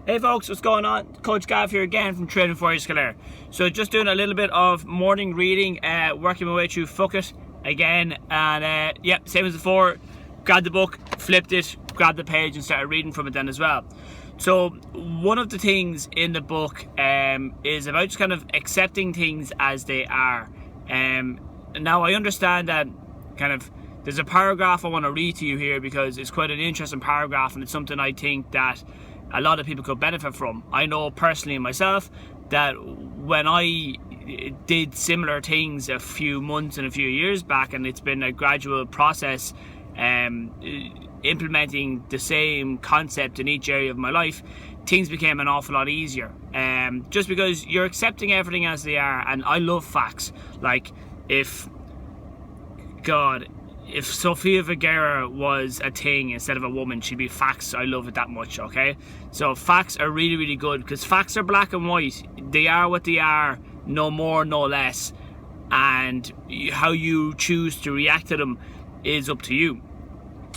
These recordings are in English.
Hey folks, what's going on? Coach Gav here again from Training for Kildare. So just doing a little bit of morning reading, working my way through Fuck It again, and yep, same as before, grabbed the book, flipped it, grabbed the page and started reading from it then as well. So one of the things in the book is about just kind of accepting things as they are. Now I understand that kind of there's a paragraph I want to read to you here because it's quite an interesting paragraph and it's something I think that a lot of people could benefit from. I know personally myself that when I did similar things a few months and a few years back, and it's been a gradual process implementing the same concept in each area of my life, things became an awful lot easier. Just because you're accepting everything as they are, and I love facts. Like if Sofia Vergara was a thing instead of a woman, she'd be facts. I love it that much, okay? So facts are really, really good because facts are black and white. They are what they are, no more, no less. And how you choose to react to them is up to you.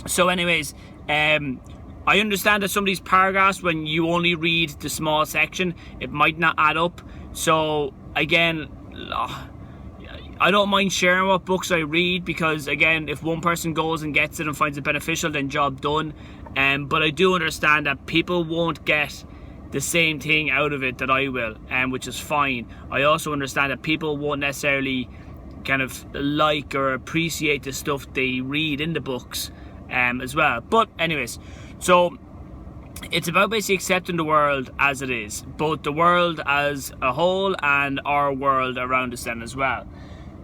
So anyways, I understand that some of these paragraphs, when you only read the small section, it might not add up. So again, I don't mind sharing what books I read because, again, if one person goes and gets it and finds it beneficial, then job done. But I do understand that people won't get the same thing out of it that I will, which is fine. I also understand that people won't necessarily kind of like or appreciate the stuff they read in the books as well. But anyways, so it's about basically accepting the world as it is, both the world as a whole and our world around us then as well.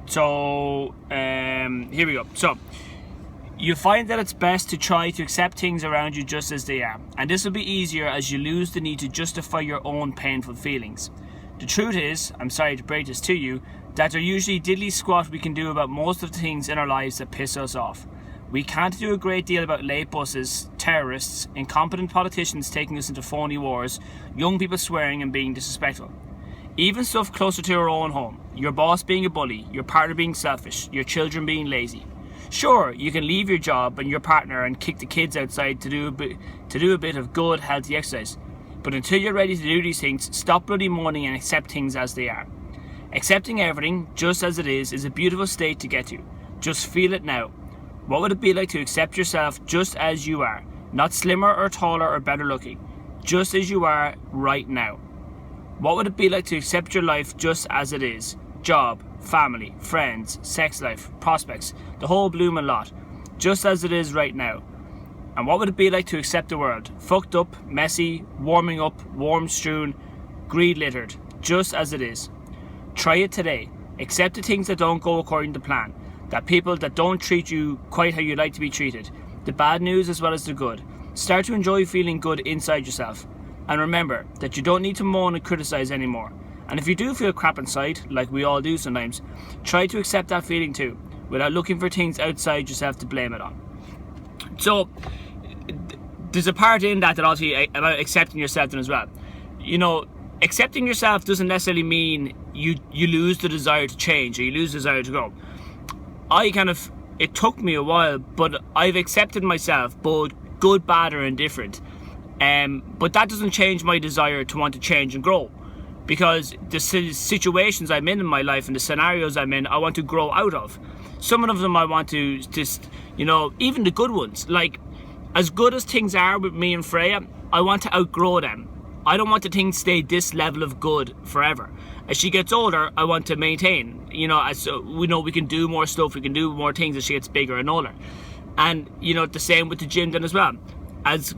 So here we go. So you find that it's best to try to accept things around you just as they are, and this will be easier as you lose the need to justify your own painful feelings. The truth is, I'm sorry to break this to you, that there usually diddly squat we can do about most of the things in our lives that piss us off. We can't do a great deal about late buses, terrorists, incompetent politicians taking us into phony wars, young people swearing and being disrespectful. Even stuff closer to our own home, your boss being a bully, your partner being selfish, your children being lazy. Sure, you can leave your job and your partner and kick the kids outside to do a bit of good, healthy exercise. But until you're ready to do these things, stop bloody moaning and accept things as they are. Accepting everything just as it is a beautiful state to get to. Just feel it now. What would it be like to accept yourself just as you are, not slimmer or taller or better looking, just as you are right now? What would it be like to accept your life just as it is? Job, family, friends, sex life, prospects, the whole bloomin' lot, just as it is right now. And what would it be like to accept the world, fucked up, messy, warming up, worm strewn, greed littered, just as it is? Try it today. Accept the things that don't go according to plan, that people that don't treat you quite how you'd like to be treated, the bad news as well as the good. Start to enjoy feeling good inside yourself. And remember that you don't need to moan and criticize anymore. And if you do feel crap inside, like we all do sometimes, try to accept that feeling too, without looking for things outside yourself to blame it on. So there's a part in that I'll tell you about accepting yourself then as well. You know, accepting yourself doesn't necessarily mean you lose the desire to change or you lose the desire to grow. It took me a while, but I've accepted myself, both good, bad or indifferent. But that doesn't change my desire to want to change and grow, because the situations I'm in my life and the scenarios I'm in, I want to grow out of. Some of them I want to just, even the good ones, like as good as things are with me and Freya, I want to outgrow them. I don't want the things stay this level of good forever. As she gets older, I want to maintain, as we know we can do more stuff, we can do more things as she gets bigger and older. And, the same with the gym then as well. As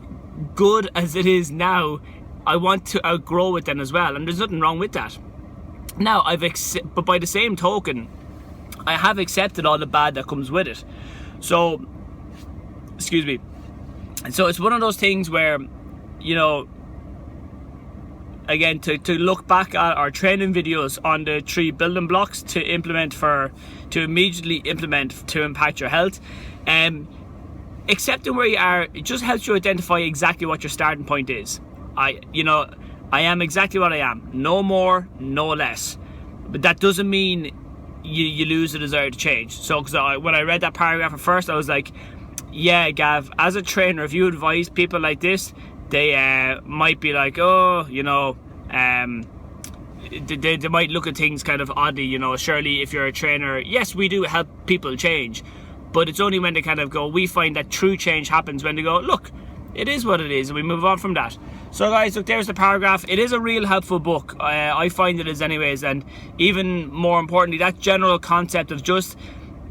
good as it is now, I want to outgrow it then as well, and there's nothing wrong with that. Now, but by the same token, I have accepted all the bad that comes with it. So, excuse me. And so it's one of those things where, again, to look back at our training videos on the 3 building blocks to immediately implement to impact your health, accepting where you are, it just helps you identify exactly what your starting point is. I am exactly what I am, no more, no less. But that doesn't mean you lose the desire to change. So, when I read that paragraph at first, I was like, yeah, Gav, as a trainer, if you advise people like this, they might be like, oh, you know, they might look at things kind of oddly, you know. Surely if you're a trainer, yes, we do help people change, but it's only when they kind of go, we find that true change happens when they go, look, it is what it is, and we move on from that. So guys, look, there's the paragraph. It is a real helpful book. I find it is anyways, and even more importantly, that general concept of just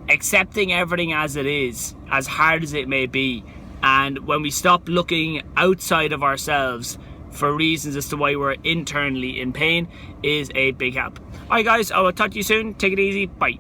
accepting everything as it is, as hard as it may be, and when we stop looking outside of ourselves for reasons as to why we're internally in pain, is a big help. Alright guys, I will talk to you soon. Take it easy. Bye.